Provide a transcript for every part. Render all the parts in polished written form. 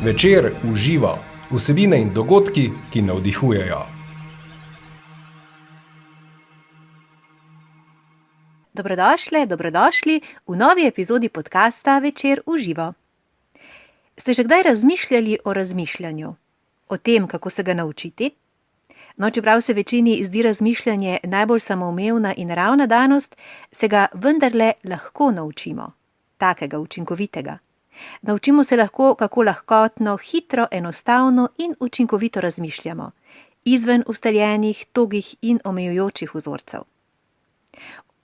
Večer uživa, vsebine in dogodki, ki navdihujejo. Dobrodošli v novi epizodi podcasta Večer uživa. Ste že kdaj razmišljali o razmišljanju? O tem, kako se ga naučiti? No, čeprav se večini zdi razmišljanje najbolj samoumevna in naravna danost, se ga vendarle lahko naučimo. Takega učinkovitega. Naučimo se lahko, kako lahkotno, hitro, enostavno in učinkovito razmišljamo, izven ustaljenih, togih in omejujočih vzorcev.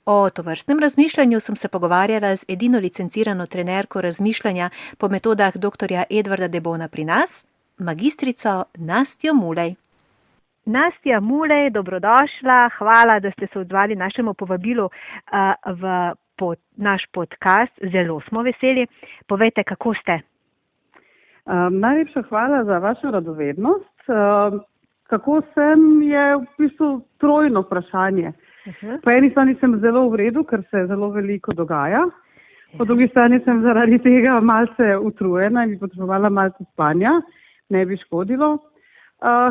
O tovrstnem razmišljanju sem se pogovarjala z edino licencirano trenerko razmišljanja po metodah dr. Edvarda Debona pri nas, magistrico Nastjo Mulej. Nastja Mulej, dobrodošla, hvala, da ste se odzvali našemu povabilu v naš podcast, zelo smo veseli. Povejte, kako ste? Najlepša hvala za vašo radovednost. Kako sem, je v bistvu trojno vprašanje. Po eni strani sem zelo v redu, ker se zelo veliko dogaja. Po drugi strani sem zaradi tega malce utrujena in bi potrebovala malce spanja, ne bi škodilo.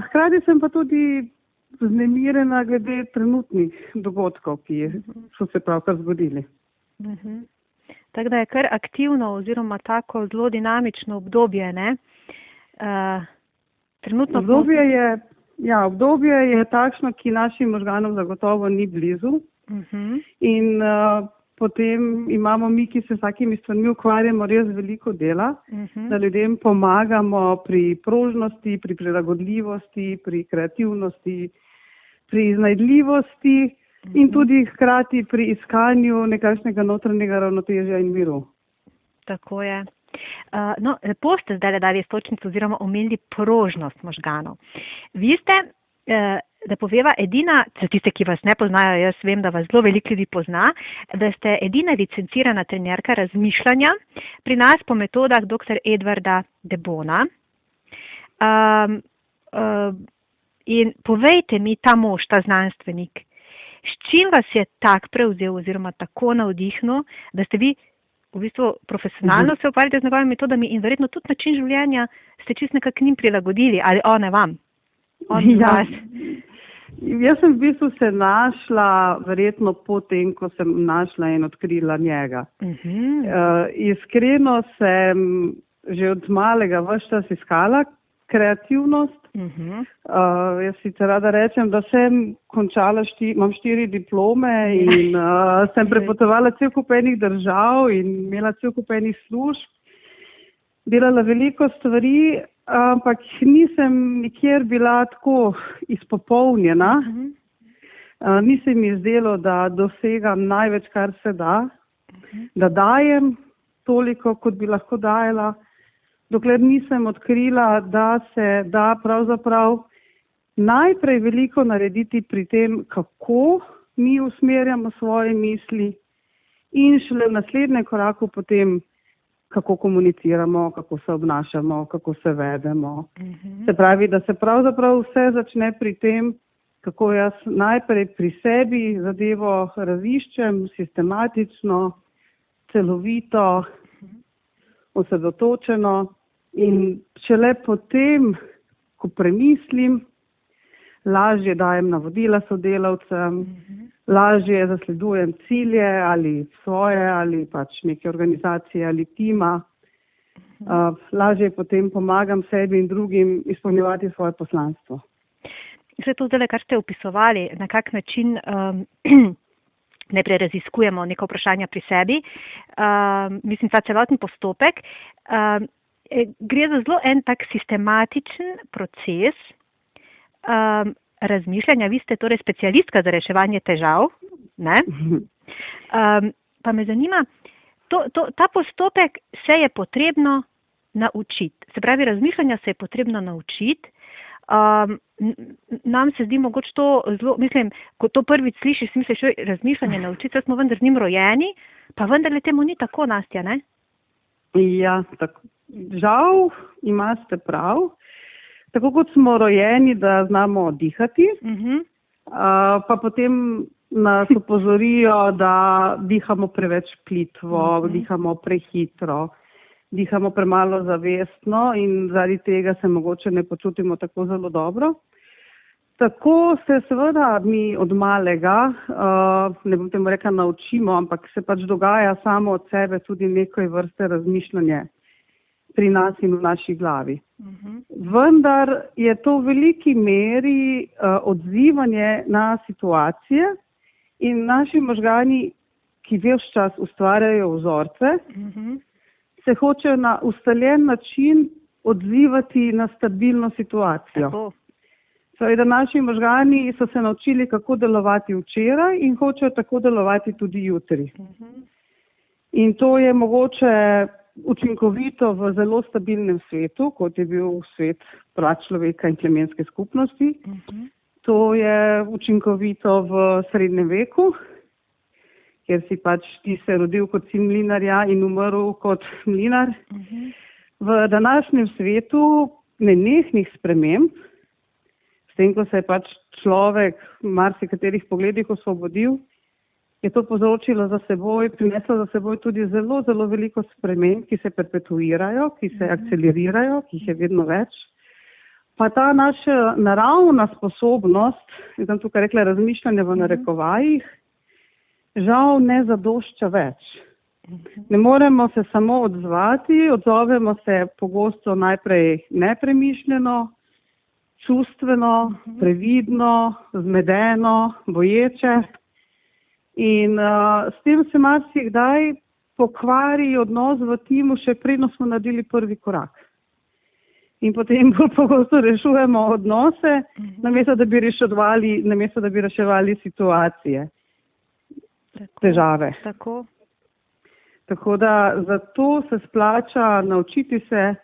Hkrati sem pa tudi vznemirjena glede trenutnih dogodkov, ki so se pravkar zgodili. Tako da je kar aktivno oziroma tako zelo dinamično obdobje, ne? Obdobje je takšno, ki našim možganom zagotovo ni blizu. In potem imamo mi, ki se vsakimi stvarmi ukvarjamo, res veliko dela, da ljudem pomagamo pri prožnosti, pri prilagodljivosti, pri kreativnosti, pri iznajdljivosti in tudi hkrati pri iskanju nekakšnega notranjega ravnotežja in miru. Tako je. Lepo ste zdaj dali istočnico oziroma omenili prožnost možganov. Vi ste, da poveva, edina, za tiste, ki vas ne poznajo, jaz vem, da vas zelo veliko ljudi pozna, da ste edina licencirana trenerka razmišljanja pri nas po metodah dr. Edvarda Debona. In povejte mi, ta mož, ta znanstvenik, s čim vas je tak prevzel oziroma tako navdihnil, da ste vi v bistvu profesionalno se ukvarjate z njegovimi metodami in verjetno tudi način življenja ste čisto nekako njim prilagodili, ali one vam? Vas. Jaz sem v bistvu se našla verjetno potem, ko sem našla in odkrila njega. Iskreno sem že od malega ves čas iskala kreativnost. Jaz sicer rada rečem, da sem končala, imam 4 diplome in sem prepotovala cel kup enih držav in imela cel kup enih služb. Delala veliko stvari, ampak nisem nikjer bila tako izpopolnjena. Ni se mi zdelo, da dosegam največ, kar se da, da dajem toliko, kot bi lahko dajala, dokler nisem odkrila, da se da pravzaprav najprej veliko narediti pri tem, kako mi usmerjamo svoje misli in šele v naslednjem koraku potem, kako komuniciramo, kako se obnašamo, kako se vedemo. Se pravi, da se pravzaprav vse začne pri tem, kako jaz najprej pri sebi zadevo raziščem sistematično, celovito, osredotočeno. In šele potem, ko premislim, lažje dajem navodila sodelavcem, lažje zasledujem cilje ali svoje ali pač neke organizacije ali tima, lažje potem pomagam sebi in drugim izpolnjevati svoje poslanstvo. Vse to zdaj, kar ste opisovali, na kak način najprej raziskujemo neka vprašanja pri sebi, mislim, ta celoten postopek, gre za zelo en tak sistematičen proces razmišljanja. Vi ste torej specialistka za reševanje težav, ne? Pa me zanima, ta postopek se je potrebno naučiti. Se pravi, razmišljanja se je potrebno naučiti. Nam se zdi mogoče to zelo, mislim, ko to prvič slišiš, misliš, razmišljanje naučiti, smo vendar z njim rojeni, pa vendarle temu ni tako, Nastja, ne? Ja, tako. Žal imate prav. Tako kot smo rojeni, da znamo dihati, pa potem nas opozorijo, da dihamo preveč plitvo, dihamo prehitro, dihamo premalo zavestno in zaradi tega se mogoče ne počutimo tako zelo dobro. Tako se seveda mi od malega, ne bom temu rekla naučimo, ampak se pač dogaja samo od sebe tudi nekaj vrste razmišljanje pri nas in v naši glavi. Vendar je to v veliki meri odzivanje na situacije in naši možgani, ki ves čas ustvarjajo vzorce, se hočejo na ustaljen način odzivati na stabilno situacijo. Tako. Seveda naši možgani so se naučili, kako delovati včeraj in hočejo tako delovati tudi jutri. In to je mogoče učinkovito v zelo stabilnem svetu, kot je bil svet pračloveka in plemenske skupnosti. To je učinkovito v srednjem veku, kjer si pač ti se rodil kot sin mlinarja in umrl kot mlinar. V današnjem svetu nenehnih sprememb, s tem, ko se je pač človek v marsikaterih pogledih osvobodil, je to povzročilo prineslo za seboj tudi zelo, zelo veliko sprememb, ki se perpetuirajo, ki se akcelerirajo, ki jih je vedno več. Pa ta naša naravna sposobnost, jaz sem tukaj rekla razmišljanje v narekovajih, žal ne zadošča več. Ne moremo se samo odzvati, odzovemo se pogosto najprej nepremišljeno, čustveno, previdno, zmedeno, boječe. In s tem se marsikdaj pokvari odnos v timu, še preden smo naredili prvi korak. In potem bolj pogosto rešujemo odnose, namesto da bi reševali situacije, težave. Tako da zato se splača naučiti se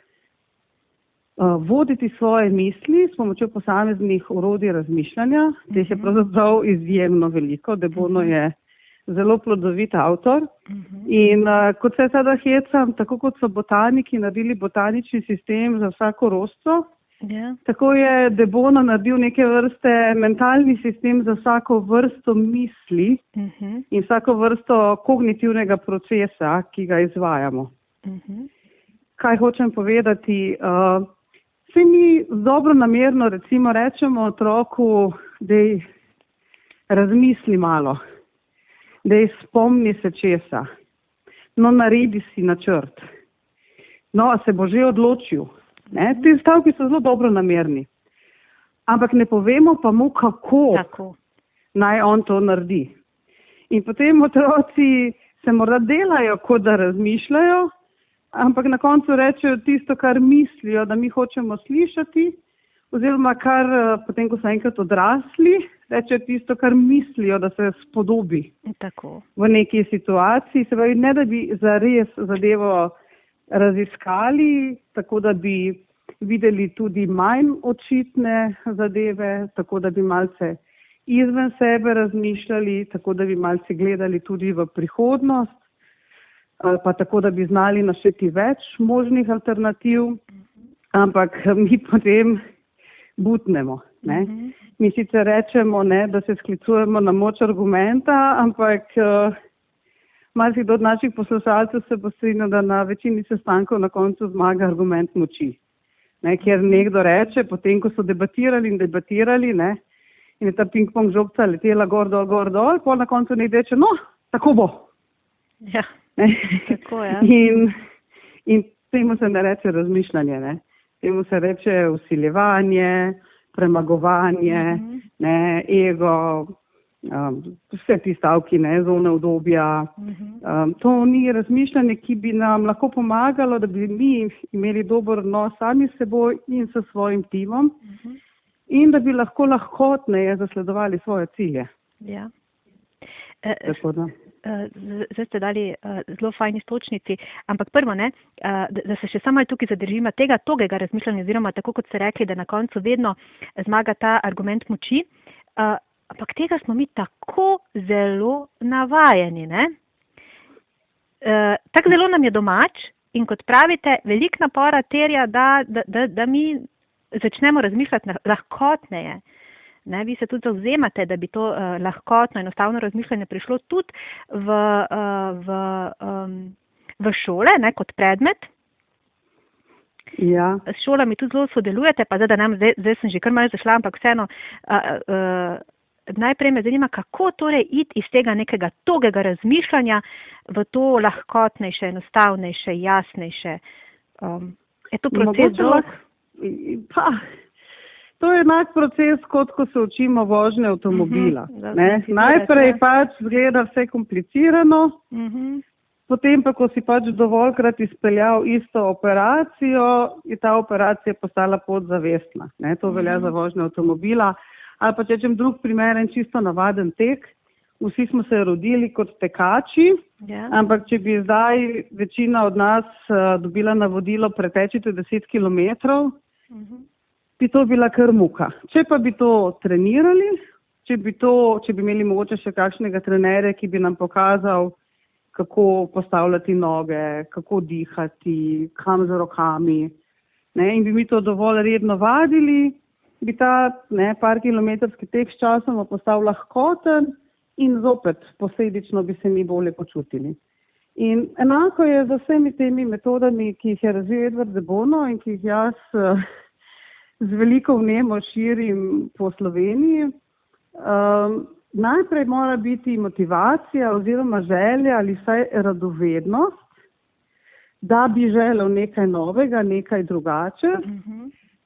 voditi svoje misli s pomočjo posameznih orodij razmišljanja. Teh je pravzaprav izjemno veliko. De Bono je zelo plodovit avtor. In kot se sada hecam, tako kot so botaniki naredili botanični sistem za vsako rožico, tako je De Bono naredil neke vrste mentalni sistem za vsako vrsto misli in vsako vrsto kognitivnega procesa, ki ga izvajamo. Kaj hočem povedati? Vsi mi dobro namerno recimo rečemo otroku, dej razmisli malo, dej spomni se česa, no naredi si načrt, no a se bo že odločil. Ti stavki so zelo dobro namerni, ampak ne povemo pa mu, kako naj on to naredi. In potem otroci se morda delajo, kot da razmišljajo, ampak na koncu rečejo tisto, kar mislijo, da mi hočemo slišati, oziroma kar potem, ko so enkrat odrasli, rečejo tisto, kar mislijo, da se spodobi v neki situaciji. Se pravi, ne da bi zares zadevo raziskali, tako da bi videli tudi manj očitne zadeve, tako da bi malce izven sebe razmišljali, tako da bi malce gledali tudi v prihodnost, ali pa tako, da bi znali našteti več možnih alternativ, ampak mi potem butnemo. Mi sicer rečemo, da se sklicujemo na moč argumenta, ampak marsikdo od naših poslušalcev se bo strinjal, da na večini sestankov na koncu zmaga argument moči. Ker nekdo reče, potem ko so debatirali, in je ta ping-pong žogca letela gor, dol, pol na koncu nekdo reče, no, tako bo. Ja. Tako, ja. In temu se ne reče razmišljanje, temu se reče vsiljevanje, premagovanje, ego, vse ti stavki, zone udobja. To ni razmišljanje, ki bi nam lahko pomagalo, da bi mi imeli dober odnos sami s seboj in s svojim timom in da bi lahko lahkotneje zasledovali svoje cilje. Ja. Tako da. Zdaj ste dali zelo fajn istočnici, ampak prvo, da se še samo tukaj zadržimo tega togega razmišljanja, oziroma tako kot ste rekli, da na koncu vedno zmaga ta argument moči, ampak tega smo mi tako zelo navajeni. Tako zelo nam je domač in kot pravite, veliko napora terja, da mi začnemo razmišljati lahkotneje. Vi se tudi zavzemate, da bi to lahkotno, enostavno razmišljanje prišlo tudi v šole, kot predmet. Ja. S šolami tudi zelo sodelujete, pa zdaj sem že kar malo zašla, ampak vseeno, najprej me zanima, kako torej iti iz tega nekega togega razmišljanja v to lahkotnejše, enostavnejše, jasnejše. Je to proces dolg? To je enak proces, kot ko se učimo vožnje avtomobila. Najprej pač zgleda vse komplicirano, potem pa, ko si pač dovoljkrat izpeljal isto operacijo, je ta operacija postala podzavestna. To velja za vožnje avtomobila. Ali pa če rečem drug primer, en čisto navaden tek. Vsi smo se rodili kot tekači, ampak če bi zdaj večina od nas dobila navodilo pretečite 10 kilometrov, bi to bila kar muka. Če pa bi to trenirali, če bi imeli mogoče še kakšnega trenerja, ki bi nam pokazal, kako postavljati noge, kako dihati, kam z rokami, in bi mi to dovolj redno vadili, bi ta par kilometrski tek s časom postal lahkoten in zopet posledično bi se mi bolje počutili. In enako je z vsemi temi metodami, ki jih je razvil Edward de Bono in ki jih jaz z veliko vnemo širim po Sloveniji. Najprej mora biti motivacija oziroma želja ali vsaj radovednost, da bi želel nekaj novega, nekaj drugače.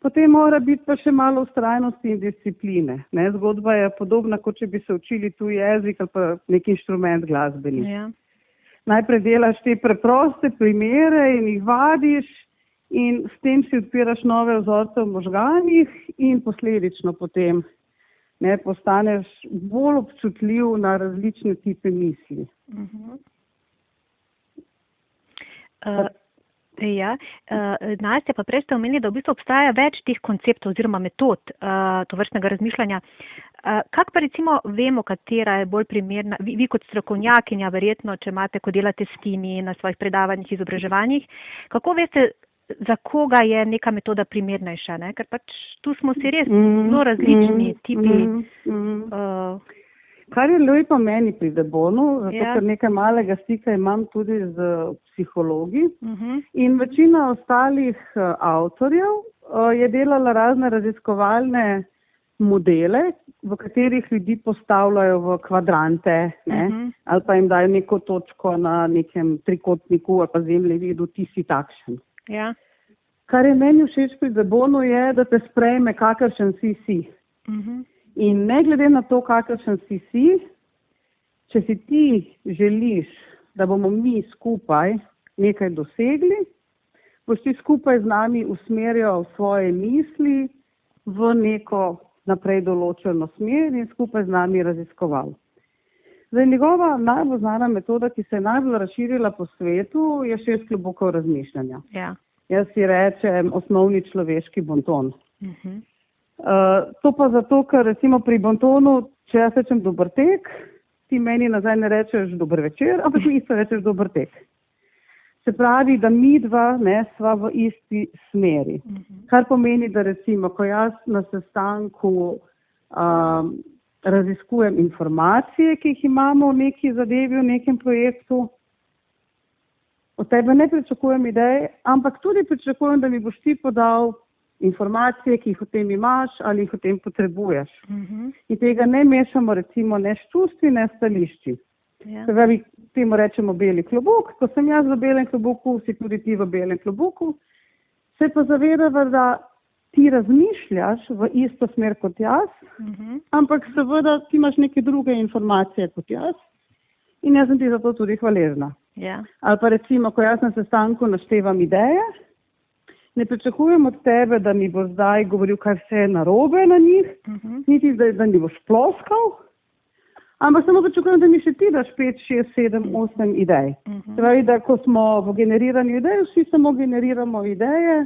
Potem mora biti pa še malo vztrajnosti in discipline. Zgodba je podobna, kot če bi se učili tuji jezik ali pa nek inštrument glasbeni. Najprej delaš te preproste primere in jih vadiš in s tem si odpiraš nove vzorce v možganih in posledično potem postaneš bolj občutljiv na različne tipe misli. Nastja, pa prej ste omenili, da v bistvu obstaja več teh konceptov oziroma metod tovrstnega razmišljanja. Kako pa recimo vemo, katera je bolj primerna? Vi kot strokovnjakinja verjetno, če imate, ko delate s timi na svojih predavanjih, izobraževanjih, kako veste, za koga je neka metoda primernejša? Ker pač tu smo si res zelo različni tipi. Kar je lepo meni pri de Bonu, zato ker nekaj malega stika imam tudi z psihologi in večina ostalih avtorjev je delala razne raziskovalne modele, v katerih ljudi postavljajo v kvadrante, ali pa jim dajo neko točko na nekem trikotniku ali pa zemljevidu, ti si takšen. Kar je meni všeč pri de Bonu je, da te sprejme kakršen si. In ne glede na to, kakršen si, če si ti želiš, da bomo mi skupaj nekaj dosegli, boš ti skupaj z nami usmerjal svoje misli v neko naprej določeno smer in skupaj z nami raziskoval. Zdaj, njegova najbolj znana metoda, ki se je najbolj razširila po svetu, je 6 klobukov razmišljanja. Jaz si rečem osnovni človeški bonton. To pa zato, ker recimo pri bontonu, če jaz rečem dober tek, ti meni nazaj ne rečeš dober večer, ampak mi isto rečeš dober tek. Se pravi, da mi dva sva v isti smeri. Kar pomeni, da recimo, ko jaz na sestanku raziskujem informacije, ki jih imamo v neki zadevi, v nekem projektu, od tebe ne pričakujem ideje, ampak tudi pričakujem, da mi boš ti podal informacije, ki jih o tem imaš ali jih o tem potrebuješ. In tega ne mešamo recimo ne s čustvi, ne s stališči. Se pravi, temu rečemo beli klobuk, ko sem jaz v belem klobuku, si tudi ti v belem klobuku, se pa zavedava, da ti razmišljaš v isto smer kot jaz, ampak seveda ti imaš neke druge informacije kot jaz in jaz sem ti za to tudi hvaležna. Ali pa recimo, ko jaz na sestanku naštevam ideje, ne pričakujem od tebe, da mi bo zdaj govoril, kaj vse je narobe na njih, niti da mi boš ploskal, ampak samo pričakujem, da mi še ti daš 5, 6, 7, 8 idej. Se pravi, da ko smo v generiranju idej, vsi samo generiramo ideje,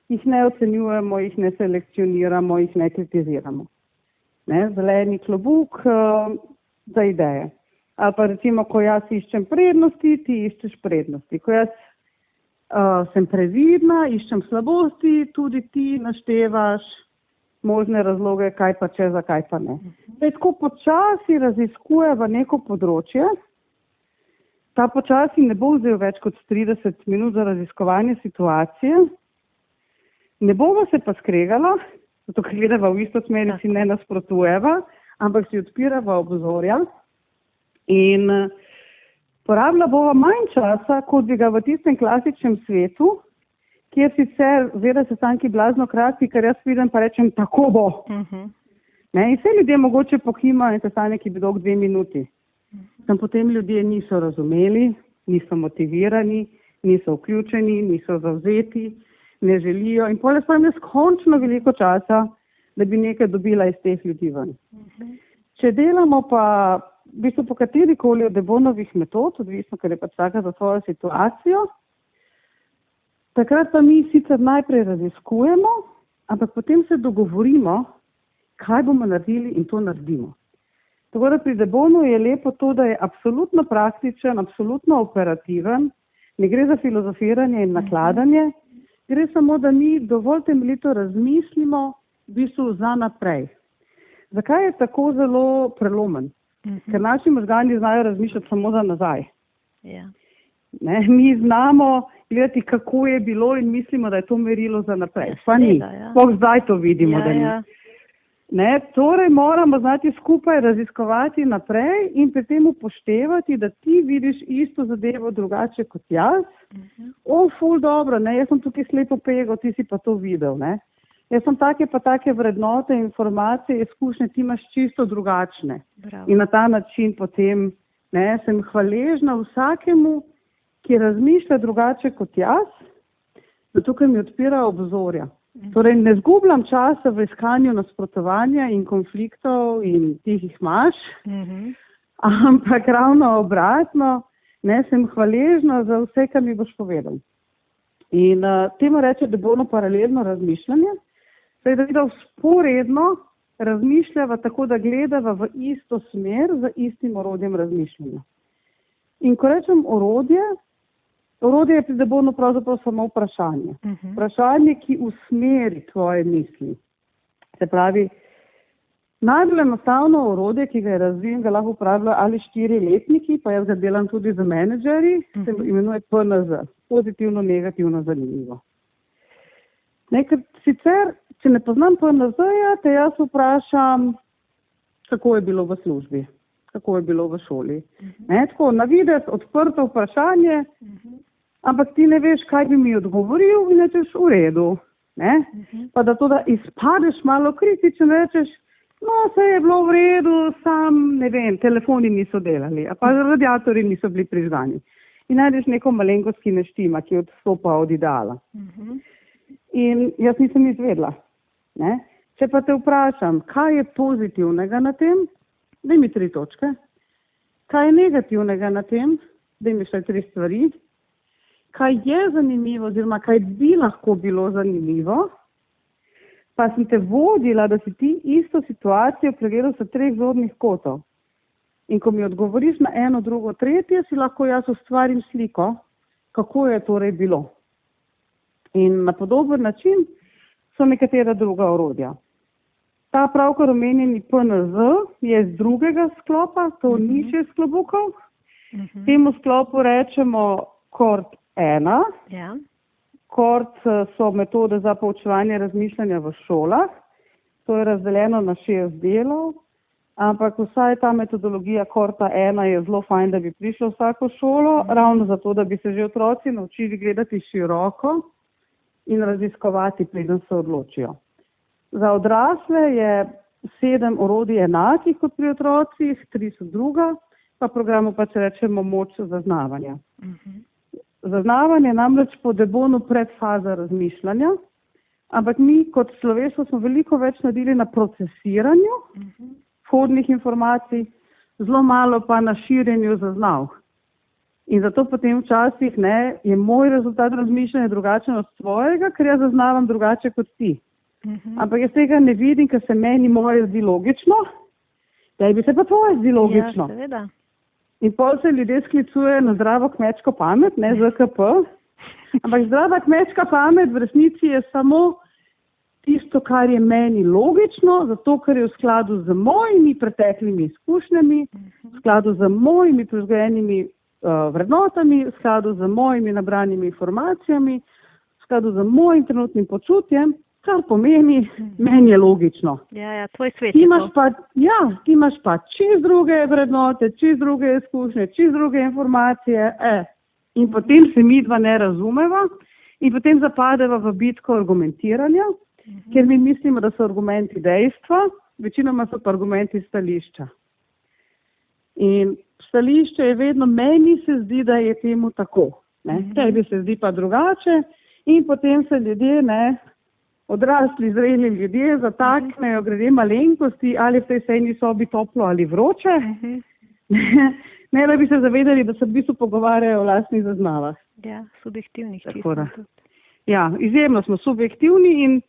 jih ne ocenjujemo, jih ne selekcioniramo, jih ne kritiziramo. Zeleni klobuk za ideje. Ali pa recimo, ko jaz iščem prednosti, ti iščeš prednosti. Ko jaz sem previdna, iščem slabosti, tudi ti naštevaš možne razloge, kaj pa če, zakaj pa ne. Tako počasi raziskujeva neko področje. Ta počasi ne bo vzel več kot 30 minut za raziskovanje situacije. Ne bova se pa skregala, zato ker gledava v isto smer in si ne nasprotujeva, ampak si odpirava obzorja in porabila bova manj časa, kot bi ga v tistem klasičnem svetu, kjer sicer veda sestanki blazno kratki, ker jaz vidim pa rečem, tako bo. Ne, in vse ljudje mogoče pokimajo in sestanek je bil dolg 2 minuti. Tam potem ljudje niso razumeli, niso motivirani, niso vključeni, niso zavzeti, ne želijo in poleg tega neskončno veliko časa, da bi nekaj dobila iz teh ljudi ven. Če delamo pa v bistvu po katerikoli od Debonovih metod, odvisno, ker je pač vsaka za svojo situacijo, takrat pa mi sicer najprej raziskujemo, ampak potem se dogovorimo, kaj bomo naredili in to naredimo. Tako da pri Debonu je lepo to, da je absolutno praktičen, absolutno operativen, ne gre za filozofiranje in nakladanje, gre samo, da mi dovolj temeljito razmislimo v bistvu za naprej. Zakaj je tako zelo prelomen? Ker naši možgani znajo razmišljati samo za nazaj. Ne, mi znamo gledati, kako je bilo in mislimo, da je to merilo za naprej. Pa ni. Sploh zdaj to vidimo, da ni. Ne, torej moramo znati skupaj raziskovati naprej in pri tem upoštevati, da ti vidiš isto zadevo drugače kot jaz. Ful dobro, ne, jaz sem tukaj slepo pego, ti si pa to videl. Ne. Jaz sem take vrednote, informacije, izkušnje, ti imaš čisto drugačne. Bravo. In na ta način potem sem hvaležna vsakemu, ki razmišlja drugače kot jaz, zato ker mi odpira obzorja. Torej ne zgubljam časa v iskanju nasprotovanja in konfliktov in tih jih imaš, ampak ravno obratno, sem hvaležna za vse, kar mi boš povedal. In temu reče Debono paralelno razmišljanje, da vzporedno razmišljava tako, da gledava v isto smer z istim orodjem razmišljanja. In ko rečem orodje je pri Debonu pravzaprav samo vprašanje. Vprašanje, ki usmeri tvoje misli. Se pravi, najbolj enostavno orodje, ki ga je razvil, ga lahko uporabljajo ali 4-letniki, pa jaz ga delam tudi za menedžerji, se imenuje PNZ. Pozitivno, negativno, zanimivo. Ker sicer, če ne poznam PNZ-ja, te jaz vprašam, kako je bilo v službi, kako je bilo v šoli. Tako, na videz odprto vprašanje, ampak ti ne veš, kaj bi mi odgovoril in rečeš v redu. Pa da to, da izpadeš malo kritičen, rečeš, vse je bilo v redu, sam, ne vem, telefoni niso delali, pa radiatorji niso bili prižgani. In najdeš neko malenkost, ki ne štima, ki odstopa od ideala. In jaz nisem izvedla. Če pa te vprašam, kaj je pozitivnega na tem, daj mi 3 točke. Kaj je negativnega na tem, daj mi še 3 stvari. Kaj je zanimivo, oziroma kaj bi lahko bilo zanimivo, pa sem te vodila, da si ti isto situacijo pregledal sa 3 zornih kotov. In ko mi odgovoriš na eno, drugo, tretje, si lahko jaz ustvarim sliko, kako je torej bilo. In na podoben način so nekatera druga orodja. Ta pravkar omenjeni PNZ je iz drugega sklopa, to ni 6 klobukov. Temu sklopu rečemo KORT 1. KORT so metode za poučevanje razmišljanja v šolah. To je razdeljeno na 6 delov, ampak vsaj ta metodologija KORT 1 je zelo fajn, da bi prišla v vsako šolo, ravno zato, da bi se že otroci naučili gledati široko in raziskovati, preden se odločijo. Za odrasle je 7 orodij enakih kot pri otrocih, 3 so druga, pa programu pač rečemo moč zaznavanja. Zaznavanje namreč po Debonu predfaza razmišljanja, ampak mi kot človeštvo smo veliko več naredili na procesiranju vhodnih informacij, zelo malo pa na širjenju zaznav. In zato potem včasih je moj rezultat razmišljanja drugačen od svojega, ker jaz zaznavam drugače kot ti. Ampak jaz tega ne vidim, ker se meni moje zdi logično, da bi se pa tvoje zdi logično. Ja, seveda. In pol se ljudje sklicujejo na zdravo kmečko pamet, ne ZKP. Ampak zdrava kmečka pamet v resnici je samo tisto, kar je meni logično, zato ker je v skladu z mojimi preteklimi izkušnjami, v skladu z mojimi vzgojenimi vrednotami, v skladu z mojimi nabranimi informacijami, v skladu z mojim trenutnim počutjem, kar pomeni, meni je logično. Ja, tvoj svet Ti je imaš to. ti imaš pa čist druge vrednote, čist druge izkušnje, čist druge informacije. In potem se midva ne razumeva in potem zapadeva v bitko argumentiranja, ker mi mislimo, da so argumenti dejstva, večinoma so pa argumenti stališča. In stališče je vedno, meni se zdi, da je temu tako. Tebi se zdi pa drugače in potem se ljudje, odrasli, zreli ljudje zataknejo glede malenkosti, ali v tej sejni sobi toplo ali vroče, ne da bi se zavedali, da se v bistvu pogovarjajo o lastnih zaznavah. Ja, subjektivnih čisto. Ja, izjemno smo subjektivni in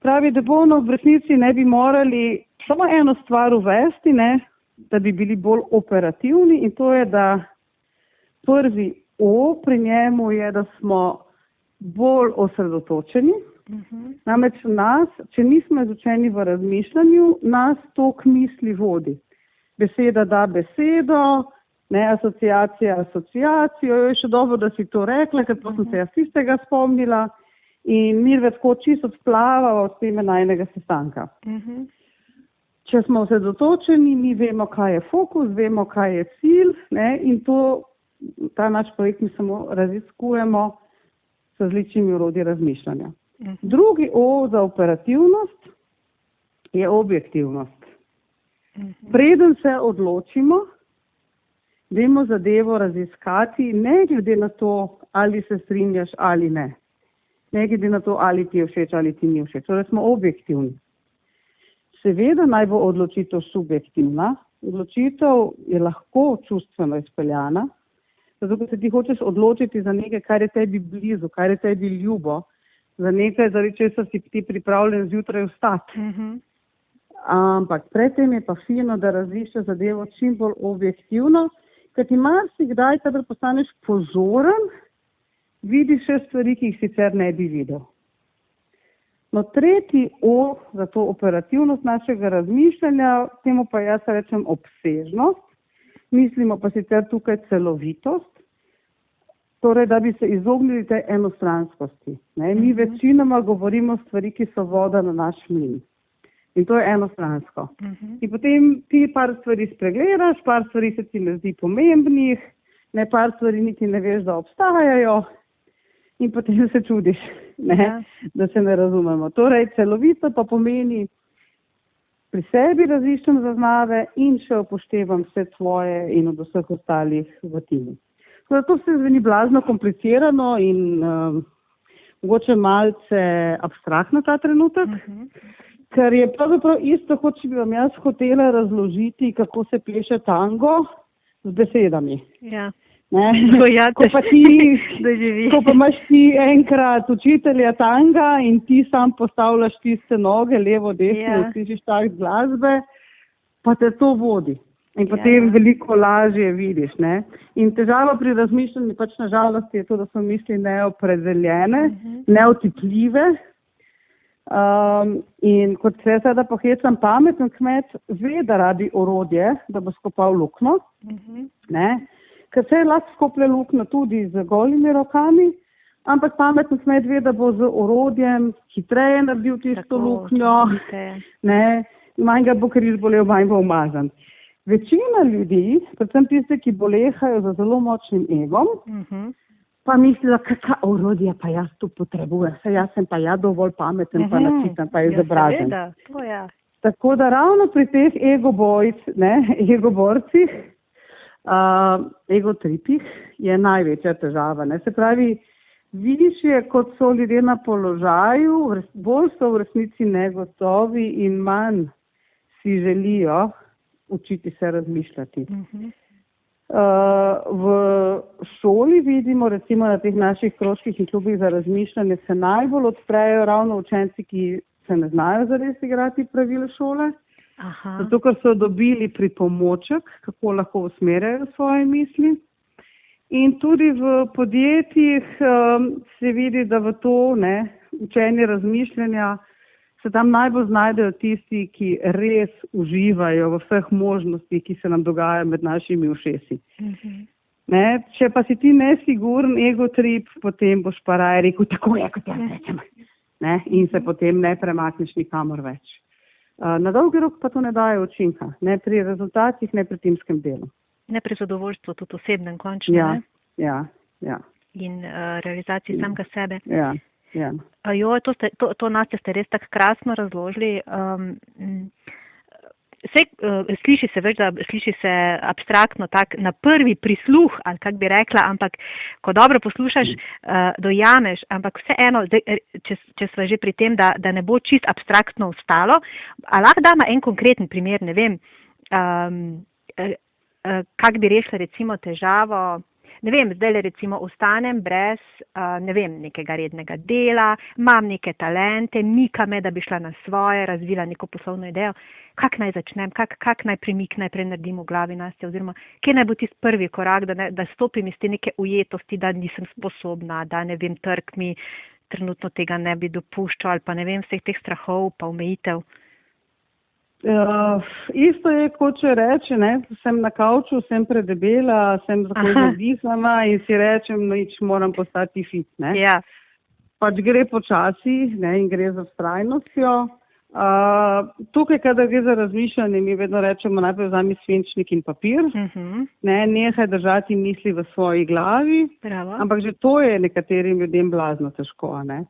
pravi, da bomo v resnici ne bi morali samo eno stvar uvesti, da bi bili bolj operativni, in to je, da prvi O pri njemu je, da smo bolj osredotočeni. Namreč nas, če nismo izučeni v razmišljanju, nas tok misli vodi. Beseda da besedo, asociacija asociacijo, je še dobro, da si to rekla, ker pa sem se jaz tistega spomnila in mir tako čisto odplavava od teme najnega sestanka. Če smo osredotočeni, mi vemo, kaj je fokus, vemo, kaj je cilj, in ta naš projekt mi samo raziskujemo s različnimi orodji razmišljanja. Drugi O za operativnost je objektivnost. Preden se odločimo, dajmo zadevo raziskati, ne glede na to, ali se strinjaš ali ne. Ne glede na to, ali ti je všeč ali ti ni všeč. Torej smo objektivni. Seveda naj bo odločitev subjektivna. Odločitev je lahko čustveno izpeljana, zato ker se ti hočeš odločiti za nekaj, kar je tebi blizu, kar je tebi ljubo, za nekaj, zaradi česar si ti pripravljen zjutraj vstati. Ampak predtem je pa fino, da razmišljaš zadevo čim bolj objektivno, ker ti marsikdaj, kadar postaneš pozoren, vidiš še stvari, ki jih sicer ne bi videl. No, tretji O za to operativnost našega razmišljanja, temu pa jaz rečem obsežnost, mislimo pa sicer tukaj celovitost, torej, da bi se izognili tej enostranskosti. Mi večinoma govorimo stvari, ki so voda na naš mlin. In to je enostransko. In potem ti par stvari spregledaš, par stvari se ti ne zdi pomembnih, par stvari niti ne veš, da obstajajo in potem se čudiš, da se ne razumemo. Torej, celovito pa pomeni, pri sebi različnem zaznave in še upoštevam vse tvoje in od vseh ostalih v timu. To se zveni blazno komplicirano in mogoče malce abstraktno ta trenutek, ker je pravzaprav isto, kot če bi vam jaz hotela razložiti, kako se pleše tango z besedami. Ja. Ko pa imaš ti enkrat učitelja tanga in ti sam postavljaš tiste noge, levo, desno, slišiš tak glasbe, pa te to vodi. In potem veliko lažje vidiš. In težava pri razmišljanju pač nažalost je to, da so misli neopredeljene, neotipljive. In kot se seveda pohecam, pameten kmet ve, da rabi orodje, da bo skopal luknjo. Ker se lahko skoplje luknjo tudi z golimi rokami, ampak pameten kmet ve, da bo z orodjem hitreje naredil tisto luknjo, manj ga bo križ bolel, manj bo umazan. Večina ljudi, predvsem tiste, ki bolehajo za zelo močnim egom, pa misli, da kakšna orodja pa jaz tu potrebujem, saj jaz sem pa dovolj pameten, pa načitan, pa izobražen. Tako da ravno pri teh egoborcih, egotripih je največja težava. Se pravi, višje kot so ljudje na položaju, bolj so v resnici negotovi in manj si želijo učiti se razmišljati. V šoli vidimo, recimo na teh naših krožkih in klubih za razmišljanje, se najbolj odprejo ravno učenci, ki se ne znajo zares igrati pravil šole, zato ker so dobili pripomoček, kako lahko usmerjajo svoje misli. In tudi v podjetjih se vidi, da v to učenje razmišljanja se tam najbolj znajdejo tisti, ki res uživajo v vseh možnostih, ki se nam dogajajo med našimi ušesi. Ne? Če pa si ti nesiguren, egotrip, potem boš pa raje rekel, tako je, kot jaz rečem. Ne? In se potem ne premakneš nikamor več. Na dolgi rok pa to ne daje učinka. Ne pri rezultatih, ne pri timskem delu. Ne pri zadovoljstvu, tudi osebnem končno. Ja, ne? ja. In realizaciji samega sebe. Ja. To Nastja ste res tako krasno razložili. Sliši se abstraktno, tak na prvi prisluh, ali kak bi rekla, ampak ko dobro poslušaš, dojameš, ampak vseeno, če sva že pri tem, da ne bo čist abstraktno ostalo, a lahko damo en konkreten primer, ne vem, kak bi rešila recimo težavo. Ne vem, zdaj recimo ostanem brez, nekega rednega dela, imam neke talente, mika me, da bi šla na svoje, razvila neko poslovno idejo. Kak naj začnem, kak naj premik najprej naredim v glavi Nastje, oziroma kje naj bo tisti prvi korak, da stopim iz te neke ujetosti, da nisem sposobna, da ne vem, trg mi trenutno tega ne bi dopuščal, ali pa ne vem, vseh teh strahov pa omejitev. Isto je, kot če reče, ne, sem na kavču, sem predebela, sem tako zadihnana in si rečem, nič moram postati fit. Ne. Ja. Pač gre počasi, ne, in gre za vztrajnostjo. Tukaj, kadar gre za razmišljanje, mi vedno rečemo, najprej vzami svinčnik in papir, ne, nehaj držati misli v svoji glavi. Bravo. Ampak že to je nekaterim ljudem blazno težko, ne.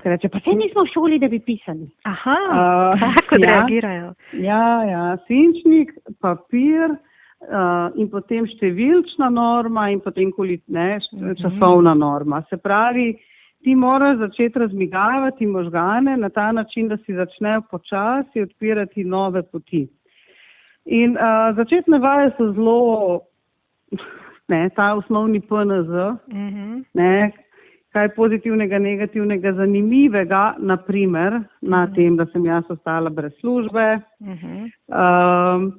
Ker reče, pa saj nismo v šoli, da bi pisali. Aha, tako reagirajo. Ja, svinčnik, papir in potem številčna norma in potem časovna norma. Se pravi, ti moraš začeti razmigavati možgane na ta način, da si začnejo počasi odpirati nove poti. In začetne vaje so zelo, ta osnovni PNZ, kaj pozitivnega, negativnega, zanimivega, naprimer, na tem, da sem jaz ostala brez službe,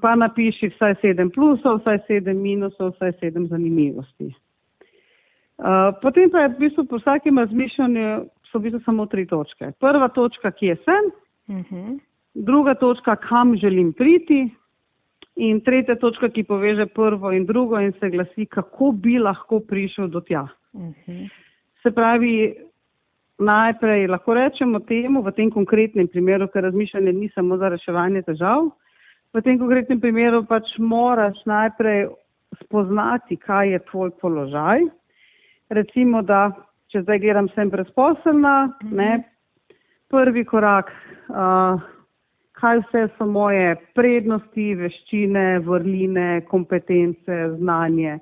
pa napiši vsaj 7 plusov, vsaj 7 minusov, vsaj 7 zanimivosti. Potem pa je v bistvu po vsakem razmišljanju so v bistvu samo 3 točke. Prva točka, kje sem, druga točka, kam želim priti, in tretja točka, ki poveže prvo in drugo in se glasi, kako bi lahko prišel do tja. Se pravi, najprej lahko rečemo temu, v tem konkretnem primeru, ker razmišljanje ni samo za reševanje težav, v tem konkretnem primeru pač moraš najprej spoznati, kaj je tvoj položaj. Recimo, da če zdaj gledam, sem brezposelna, prvi korak, kaj vse so moje prednosti, veščine, vrline, kompetence, znanje,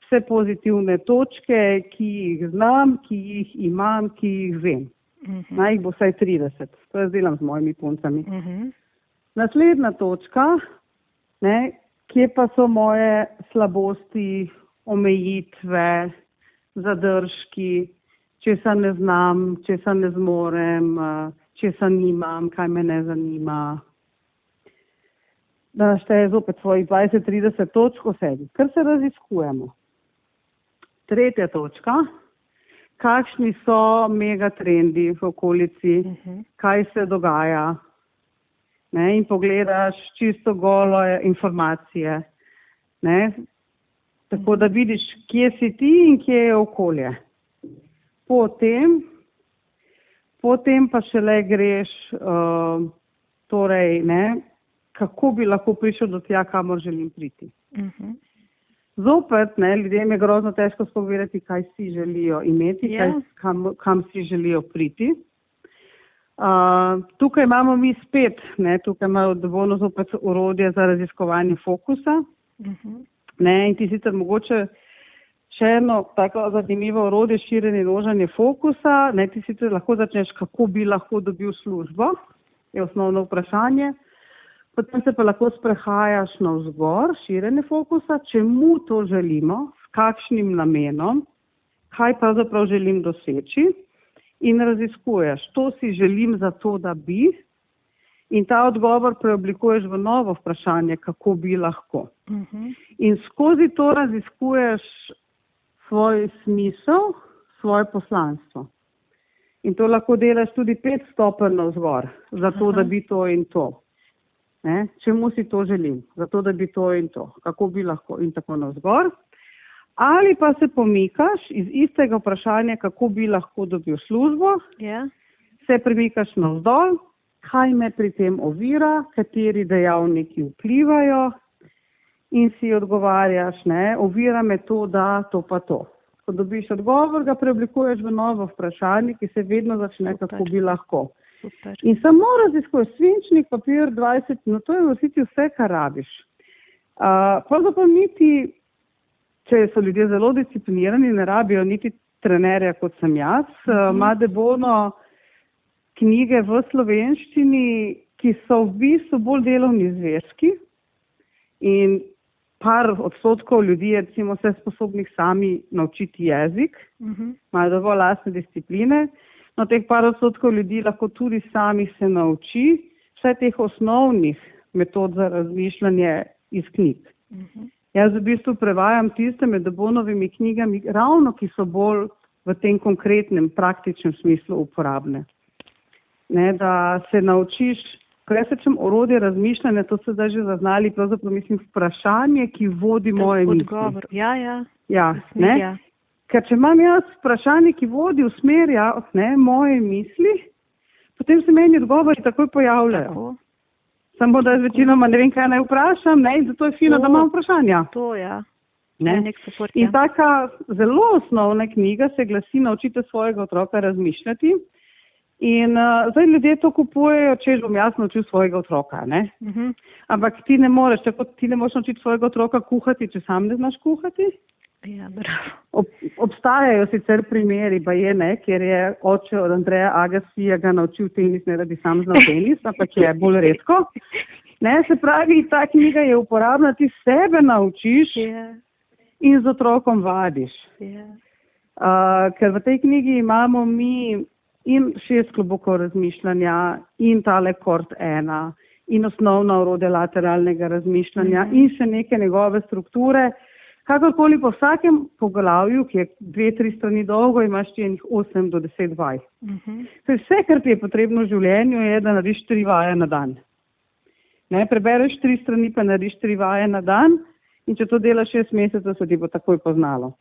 vse pozitivne točke, ki jih znam, ki jih imam, ki jih vem. Naj jih bo vsaj 30. To jaz delam z mojimi puncami. Naslednja točka, kje pa so moje slabosti, omejitve, zadržki, česa ne znam, česa ne zmorem, česa nimam, kaj me ne zanima. Da našteje zopet svojih 20-30 točk o sebi, ker se raziskujemo. Tretja točka, kakšni so megatrendi v okolici, kaj se dogaja, in pogledaš čisto golo informacije, tako da vidiš, kje si ti in kje je okolje. Potem pa šele greš, kako bi lahko prišel do tja, kamor želim priti. Zopet, ljudem je grozno težko spovedati, kaj si želijo imeti, kam si želijo priti. Tukaj imamo mi spet, tukaj imajo dovoljno zopet orodje za raziskovanje fokusa. In ti sicer mogoče še eno tako zanimivo orodje, širjenje in ožanje fokusa. Ti sicer lahko začneš, kako bi lahko dobil službo, je osnovno vprašanje. Potem se pa lahko sprehajaš navzgor, širjenje fokusa, čemu to želimo, s kakšnim namenom, kaj pravzaprav želim doseči in raziskuješ. To si želim zato, da bi, in ta odgovor preoblikuješ v novo vprašanje, kako bi lahko. In skozi to raziskuješ svoj smisel, svoje poslanstvo. In to lahko delaš tudi 5 stopenj navzgor, zato da bi to in to. Čemu si to želim? Zato, da bi to in to. Kako bi lahko in tako navzgor. Ali pa se pomikaš iz istega vprašanja, kako bi lahko dobil službo, se premikaš navzdol, kaj me pri tem ovira, kateri dejavniki vplivajo in si odgovarjaš, ovira me to, da, to pa to. Ko dobiš odgovor, ga preoblikuješ v novo vprašanje, ki se vedno začne, kako bi lahko. Super. In samo raziskuješ svinčnik, papir, 20 minut, to je v resnici vse, kar rabiš. Pravzaprav niti, če so ljudje zelo disciplinirani, ne rabijo niti trenerja, kot sem jaz. Ima Debono knjige v slovenščini, ki so v bistvu bolj delovni zvezki in par odstotkov ljudi je recimo vse sposobnih sami naučiti jezik, imajo dovolj lastne discipline. No, teh par odstotkov ljudi lahko tudi sami se nauči vse teh osnovnih metod za razmišljanje iz knjig. Jaz v bistvu prevajam tiste med Debonovimi knjigami, ravno ki so bolj v tem konkretnem, praktičnem smislu uporabne. Da se naučiš, ko jaz rečem orodje razmišljanja, to so zdaj že zaznali, pravzaprav mislim vprašanje, ki vodi moje misli. Odgovor, ja. Ker če imam jaz vprašanje, ki vodi v smer moje misli, potem se meni odgovori takoj pojavljajo. Tako. Samo da večinoma ne vem, kaj naj vprašam, in zato je fino, da imam vprašanja. To, ja. In taka zelo osnovna knjiga se glasi Naučite svojega otroka razmišljati. In zdaj ljudje to kupujejo, če bom jaz naučil svojega otroka. Ampak ti ne moreš naučiti svojega otroka kuhati, če sam ne znaš kuhati. Ja, bravo. Obstajajo sicer primeri, kjer je oče od Andreja Agassija ga naučil tenis, ne da bi sam znal tenis, ampak je bolj redko. Se pravi, ta knjiga je uporabna, ti sebe naučiš in z otrokom vadiš. Ker v tej knjigi imamo mi in 6 klobukov razmišljanja, in tale kord 1, in osnovna orodja lateralnega razmišljanja, in še neke njegove strukture. Kakorkoli po vsakem poglavju, ki je 2-3 strani dolgo, imaš ti 8 do 10 vaj. Vse, kar ti je potrebno v življenju, je, da narediš 3 vaje na dan. Prebereš 3 strani, pa narediš 3 vaje na dan, in če to delaš 6 mesecev, se ti bo takoj poznalo.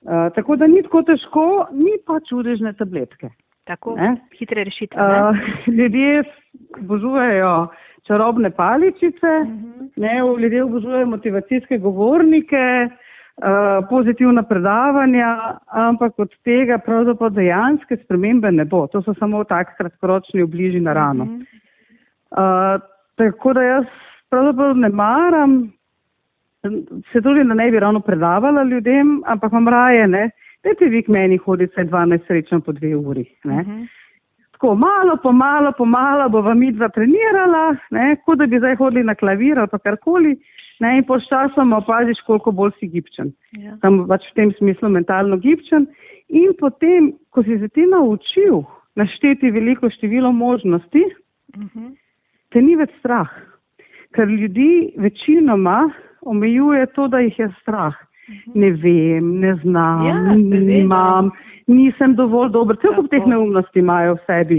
Tako da ni tako težko, ni pa čudežne tabletke. Tako, hitre rešitve. Ljudje obožujejo čarobne paličice, ljudje obožujejo motivacijske govornike, pozitivna predavanja, ampak od tega pravzaprav dejanske spremembe ne bo. To so samo tak kratkoročni obliži na rano. Tako da jaz pravzaprav ne maram, se tudi ne bi ravno predavala ljudem, ampak vam raje, dajte vi k meni hoditi 12 srečanj po 2 uri. Tako malo po malo bova midva trenirala, kot da bi zdaj hodili na klavir ali pa karkoli, in po časoma opaziš, koliko bolj si gibčen. Tam pač v tem smislu mentalno gibčen. In potem, ko si se ti naučil našteti veliko število možnosti, te ni več strah. Ker ljudi večinoma omejuje to, da jih je strah. Ne vem, ne znam, nimam, nisem dovolj dober. Cel kup teh neumnosti imajo v sebi.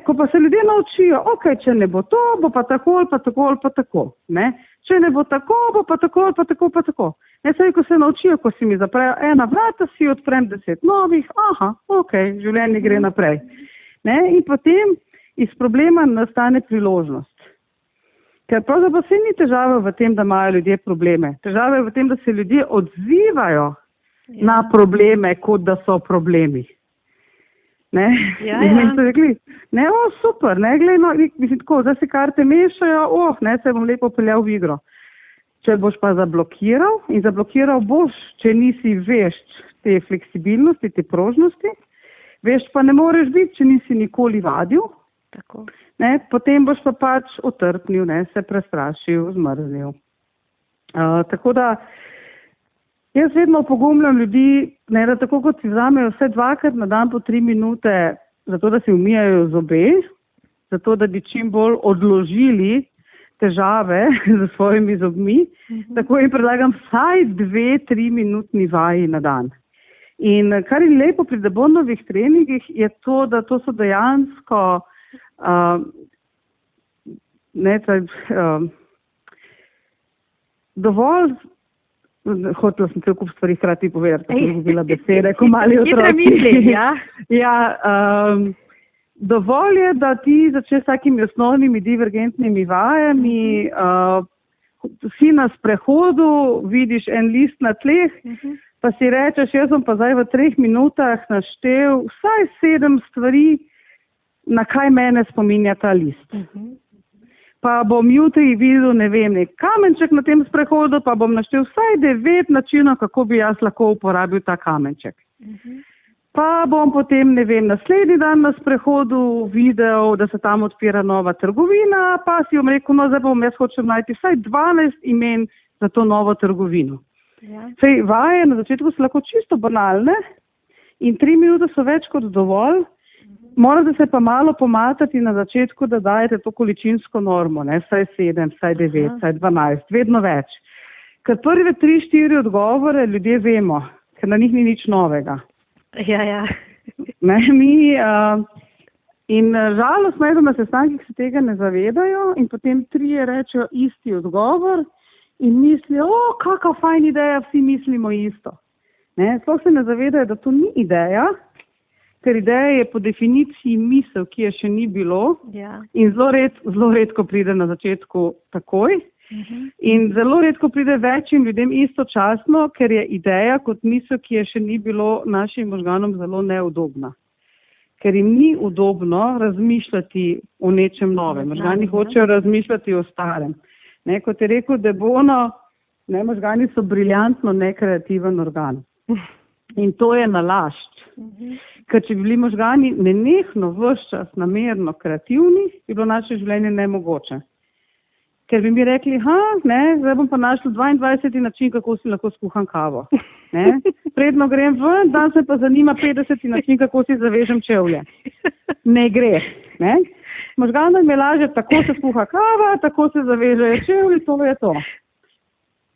Ko pa se ljudje naučijo, če ne bo to, bo pa tako ali pa tako ali pa tako. Če ne bo tako, bo pa tako ali pa tako pa tako. Ko se naučijo, ko si mi zaprejo 1 vrata, si odprem 10 novih, življenje gre naprej. In potem iz problema nastane priložnost. Ker pravzaprav se ni težava v tem, da imajo ljudje probleme. Težava je v tem, da se ljudje odzivajo na probleme, kot da so problemi. In so rekli, super, mislim tako, zdaj se karte mešajo, se bom lepo peljal v igro. Če boš pa zablokiral, in zablokiral boš, če nisi vešč te fleksibilnosti, te prožnosti, vešč pa ne moreš biti, če nisi nikoli vadil. Tako. Potem boš pa pač otrpnil, se prestrašil, zmrznil. Tako da jaz vedno opogumljam ljudi, da tako kot si vzamejo vse 2-krat na dan po 3 minute, zato da si umijajo zobe, zato da bi čim bolj odložili težave z svojimi zobmi, tako jim predlagam vsaj 2-3 minutni vaji na dan. In kar je lepo pri Debonovih treningih, je to, da to so dejansko dovolj hotela sem cel kup stvari hkrati povedati, ko sem izgubila besede, ko mali otroci. Hitra misli, ja. Ja, dovolj je, da ti začneš s takimi osnovnimi divergentnimi vajami, si na sprehodu, vidiš en list na tleh, pa si rečeš, jaz sem pa zdaj v 3 minutah naštel vsaj 7 stvari, na kaj mene spominja ta list. Pa bom jutri videl, ne vem, nek kamenček na tem sprehodu, pa bom naštel vsaj 9 načinov, kako bi jaz lahko uporabil ta kamenček. Pa bom potem, ne vem, naslednji dan na sprehodu videl, da se tam odpira nova trgovina, pa si bom rekel, no zdaj bom jaz hočem najti vsaj 12 imen za to novo trgovino. Ja. Sej vaje na začetku so lahko čisto banalne in 3 minute so več kot dovolj. Morate se pa malo pomatati na začetku, da dajete to količinsko normo, ne, vsaj 7, vsaj 9, vsaj 12, vedno več. Ker prve 3-4 odgovore ljudje vemo, ker na njih ni nič novega. Ja. Ne, in žalostno je, da na sestankih se tega ne zavedajo in potem 3 rečejo isti odgovor in mislijo, kakva fajn ideja, vsi mislimo isto. Ne, sploh se ne zavedajo, da to ni ideja, ker ideja je po definiciji misel, ki je še ni bilo in zelo redko pride na začetku takoj. In zelo redko pride večjim ljudem istočasno, ker je ideja kot misel, ki je še ni bilo, našim možganom zelo neudobna. Ker jim ni udobno razmišljati o nečem novem. Možgani hočejo razmišljati o starem. Ne, kot je rekel De Bono, ne, možgani so briljantno nekreativen organ. In to je nalašč. Ker če bi bili možgani nenehno ves čas namerno kreativni, bi bilo naše življenje nemogoče. Ker bi mi rekli, zdaj bom pa našel 22. način, kako si lahko skuham kavo. Ne? Predno grem ven, dan se pa zanima 50. način, kako si zavežem čevlje. Ne gre. Ne? Možganom je lažje, tako se skuha kava, tako se zavežejo čevlji, to je to.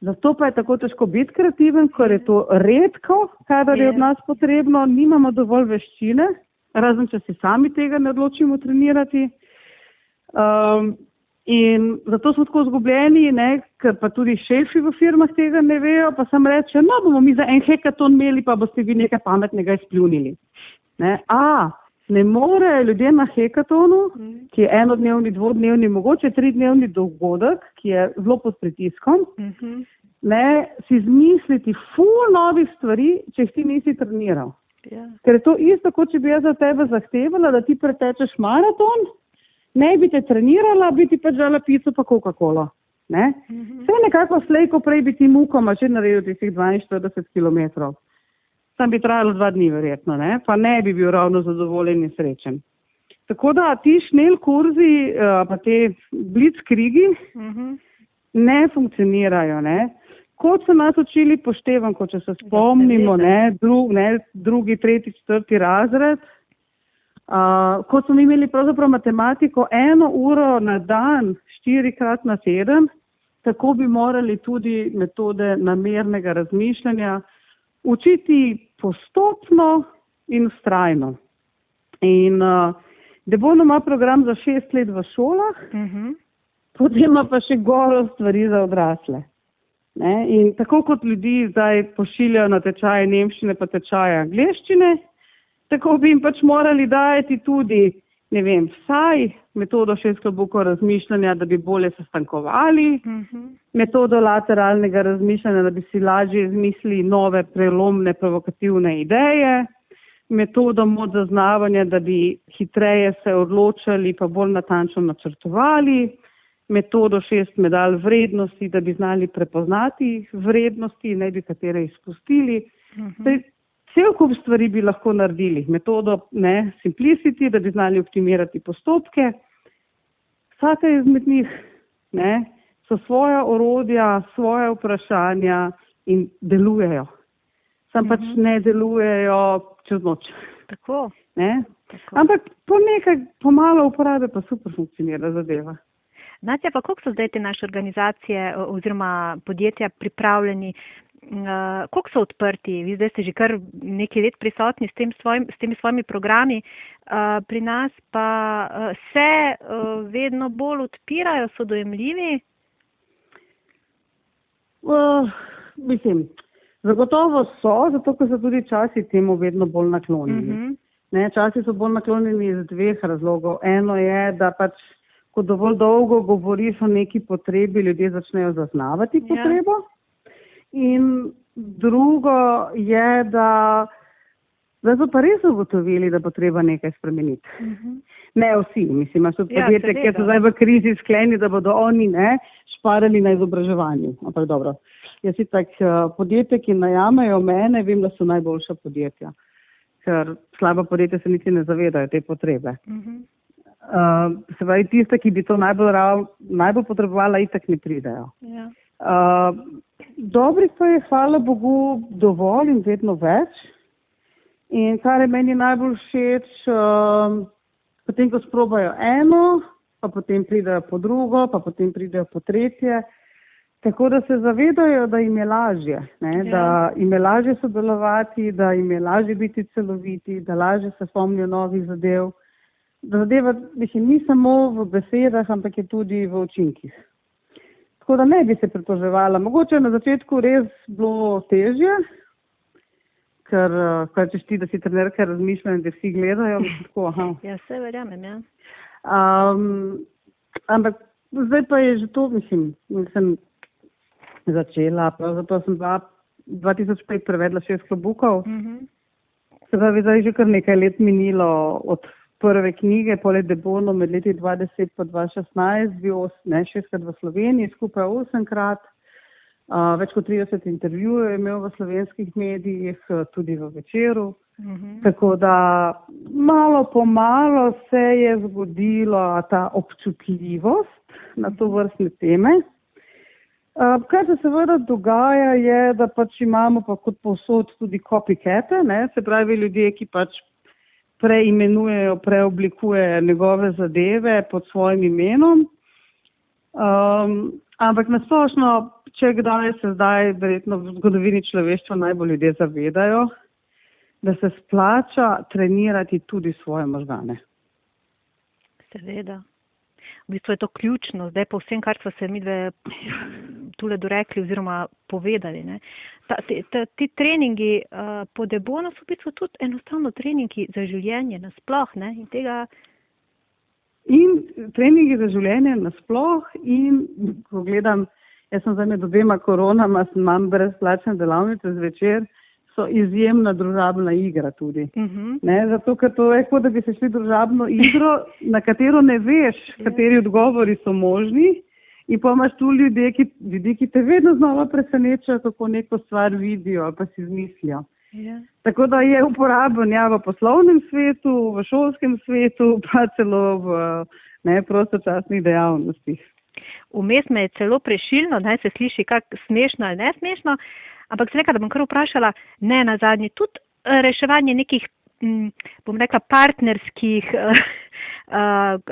Zato pa je tako težko biti kreativen, ker je to redko, kadar je od nas potrebno, nimamo dovolj veščine, razen če si sami tega ne odločimo trenirati. In zato smo tako zgubljeni, ne, ker pa tudi šefi v firmah tega ne vejo, pa sam reče, no bomo mi za en hekaton imeli, pa boste vi nekaj pametnega izpljunili. Ne more ljudje na hekatonu, ki je enodnevni, dvodnevni, mogoče 3-dnevni dogodek, ki je zelo pod pritiskom, ne, si izmisliti ful novih stvari, če jih ti nisi treniral. Ker je to isto, kot če bi jaz za tebe zahtevala, da ti pretečeš maraton, ne bi te trenirala, bi ti pa žela pico pa Coca-Cola. Vse nekako slejko prej bi ti mukoma že naredil tistih 42 kilometrov. Tam bi trajalo 2 dni verjetno, ne? Pa ne bi bil ravno zadovoljen in srečen. Tako da ti šnel kurzi, pa te blitzkrigi ne funkcionirajo. Ne? Kot so nas učili poštevanko, če se spomnimo, drugi, tretji, 4. razred, kot smo imeli pravzaprav matematiko 1 uro na dan, 4-krat na teden, tako bi morali tudi metode namernega razmišljanja učiti postopno in vztrajno. In De Bono ima program za 6 let v šolah, potem ima pa še goro stvari za odrasle. Ne? In tako kot ljudi zdaj pošiljajo na tečaje nemščine pa tečaje angleščine, tako bi jim pač morali dajati tudi, ne vem, vsaj metodo 6 klobukov razmišljanja, da bi bolje sestankovali, metodo lateralnega razmišljanja, da bi si lažje izmislili nove, prelomne, provokativne ideje, metodo moč zaznavanja, da bi hitreje se odločali pa bolj natančno načrtovali, metodo 6 medalj vrednosti, da bi znali prepoznati vrednosti, ne bi katere izpustili. Cel kup stvari bi lahko naredili. Metodo simplicity, da bi znali optimirati postopke. Vsaka izmed njih so svoja orodja, svoje vprašanja in delujejo. Sam pač ne delujejo čez noč. Tako. Ampak po malo uporabe pa super funkcionira zadeva. Natja, pa koliko so zdaj te naše organizacije oziroma podjetja pripravljeni, koliko so odprti? Vi zdaj ste že kar nekaj let prisotni s temi svojimi programi, pri nas pa se vedno bolj odpirajo, so dojemljivi? mislim, zagotovo so, zato ker so tudi časi temu vedno bolj naklonjeni. Ne, časi so bolj naklonjeni iz dveh razlogov. Eno je, da pač, ko dovolj dolgo govoriš o neki potrebi, ljudje začnejo zaznavati potrebo. In drugo je, da so pa res ugotovili, da bo treba nekaj spremeniti. Ne vsi, mislim, imaš tudi podjetje, ki so zdaj v krizi skleni, da bodo oni šparali na izobraževanju. Ampak dobro, jaz si tak podjetje, ki najamejo mene, vem, da so najboljša podjetja. Ker slaba podjetja se niti ne zavedajo te potrebe. Se pravi, tiste, ki bi to najbolj potrebovala, itak ne pridejo. Dobrih pa je, hvala Bogu, dovolj in vedno več. In kar je meni najbolj všeč, potem, ko sprobajo eno, pa potem pridejo po drugo, pa potem pridejo po tretje. Tako da se zavedajo, da jim je lažje, da jim je lažje sodelovati, da jim je lažje biti celoviti, da lažje se spomnijo novih zadev. Da zadeva, mislim, ni samo v besedah, ampak je tudi v učinkih. Tako da ne bi se pritoževala. Mogoče je na začetku res bilo težje, ker češ ti, da si trenerka razmišljanja, da vsi gledajo. Tako, Ja, se verjamem, ja. Ampak zdaj pa je že to, mislim, sem začela, pravzaprav sem 2005 prevedla 6 klobukov. Se pravi, zdaj že kar nekaj let minilo od prve knjige, poleg Debono med leti 2010 pa 2016, bil 6krat v Sloveniji, skupaj 8krat. Več kot 30 intervjujev je imel v slovenskih medijih, tudi v Večeru. Tako da malo po malo se je zgodila ta občutljivost na to vrstne teme. Kar se seveda dogaja je, da pač imamo pa kot povsod tudi copycate, se pravi ljudje, ki pač preimenujejo, preoblikujejo njegove zadeve pod svojim imenom. Ampak nasplošno, če kdaj se zdaj, verjetno v zgodovini človeštva najbolj ljudje zavedajo, da se splača trenirati tudi svoje možgane. Seveda. V bistvu je to ključno, zdaj po vsem, kar so se midve tule dorekli oziroma povedali. Ti treningi po Debonu so v bistvu tudi enostavno treningi za življenje nasploh. In treningi za življenje nasploh in ko gledam, jaz sem zdaj med obema koronama, imam brezplačne delavnice zvečer, so izjemna družabna igra tudi. Zato, ker to je, kot da bi se šli družabno igro, na katero ne veš, kateri odgovori so možni, in pa imaš tu ljudi, ki te vedno znova presenečajo, kako neko stvar vidijo ali pa si izmislijo. Tako da je uporaben v poslovnem svetu, v šolskem svetu, pa celo v prostočasnih dejavnostih. Vmes me je celo prešilno, se sliši kak smešno ali ne smešno, ampak se rekla, da bom kar vprašala, ne nazadnje, tudi reševanje nekih, bom rekla, partnerskih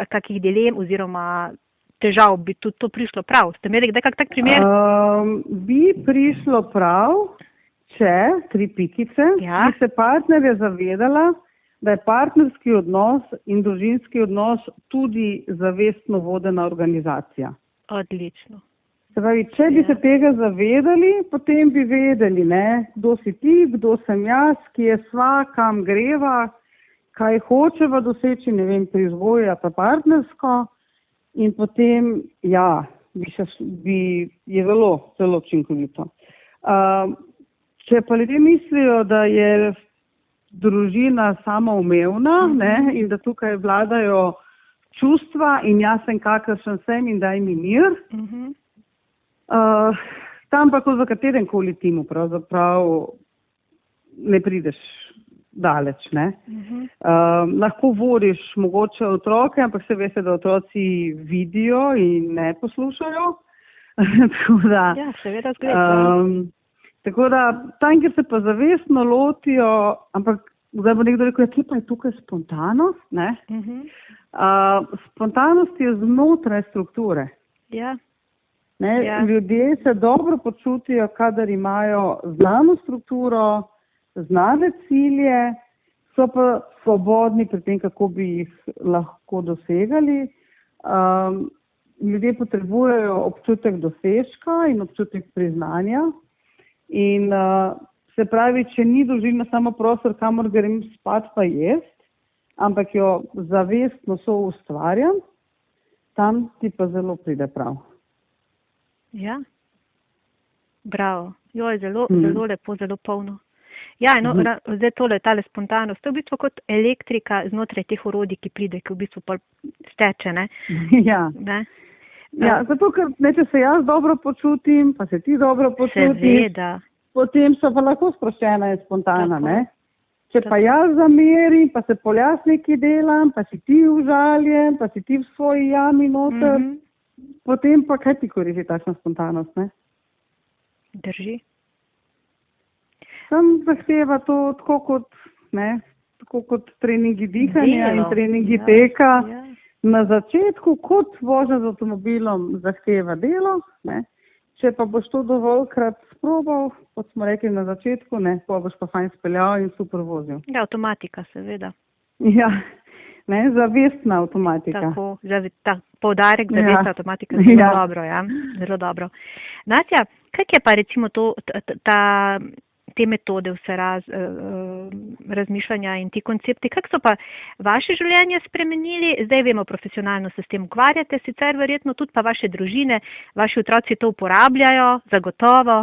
kakih dilem oziroma težav, bi tudi to prišlo prav. Ste imeli kdaj tak primer? Bi prišlo prav, če, 3 pikice, bi se partnerja zavedala, da je partnerski odnos in družinski odnos tudi zavestno vodena organizacija. Odlično. Se pravi, če bi se tega zavedali, potem bi vedeli, kdo si ti, kdo sem jaz, ki je sva, kam greva, kaj hočeva doseči, ne vem, pri vzgoji pa partnersko. In potem, je zelo, zelo učinkovito. Če pa ljudje mislijo, da je družina samoumevna, in da tukaj vladajo čustva in jaz sem kakršen sem in daj mi mir, tam pa kot v katerem koli timu pravzaprav ne prideš daleč. Lahko vodiš mogoče otroke, ampak se veste, da otroci vidijo in ne poslušajo. Seveda zgleda. Tako da tam, kjer se pa zavestno lotijo, ampak zdaj bo nekdo rekel, kje pa je tukaj spontanost? Spontanost je znotraj strukture. Ljudje se dobro počutijo, kadar imajo znano strukturo, znane cilje, so pa svobodni pri tem, kako bi jih lahko dosegali. Ljudje potrebujejo občutek dosežka in občutek priznanja. In se pravi, če ni družina samo prostor, kamor grem spat pa jest, ampak jo zavestno soustvarjam, tam ti pa zelo pride prav. Ja. Bravo. Joj, zelo lepo, zelo polno. Ja, no, zdaj tale spontanost, to je v bistvu kot elektrika znotraj teh orodij, ki pride, ki v bistvu pol steče, ne? Ja. Ne? Ja, zato, ker če se jaz dobro počutim, pa se ti dobro počutiš, Seveda. potem so pa lahko sproščena in spontana, Tako. ne? Če pa jaz zamerim, pa se poljas nekaj delam, pa si ti užaljen, pa si ti v svoji jami noter, potem pa kaj ti koristi takšna spontanost, ne? Drži. Sam zahteva to tako kot treningi dihanja in treningi teka. Ja. Na začetku, kot vožnja z avtomobilom, zahteva delo, ne? Če pa boš to dovoljkrat sprobal, kot smo rekli na začetku, ne, pa boš pa fajn speljal in super vozil. Ja, avtomatika, seveda. Ja, ne, zavestna avtomatika. Tako, poudarek zavestna avtomatika, zelo dobro, ja, zelo dobro. Natja, kaj je pa recimo te metode vse razmišljanja in ti koncepti, kako so pa vaše življenje spremenili? Zdaj vemo, profesionalno se s tem ukvarjate, sicer verjetno tudi pa vaše družine, vaši otroci to uporabljajo, zagotovo.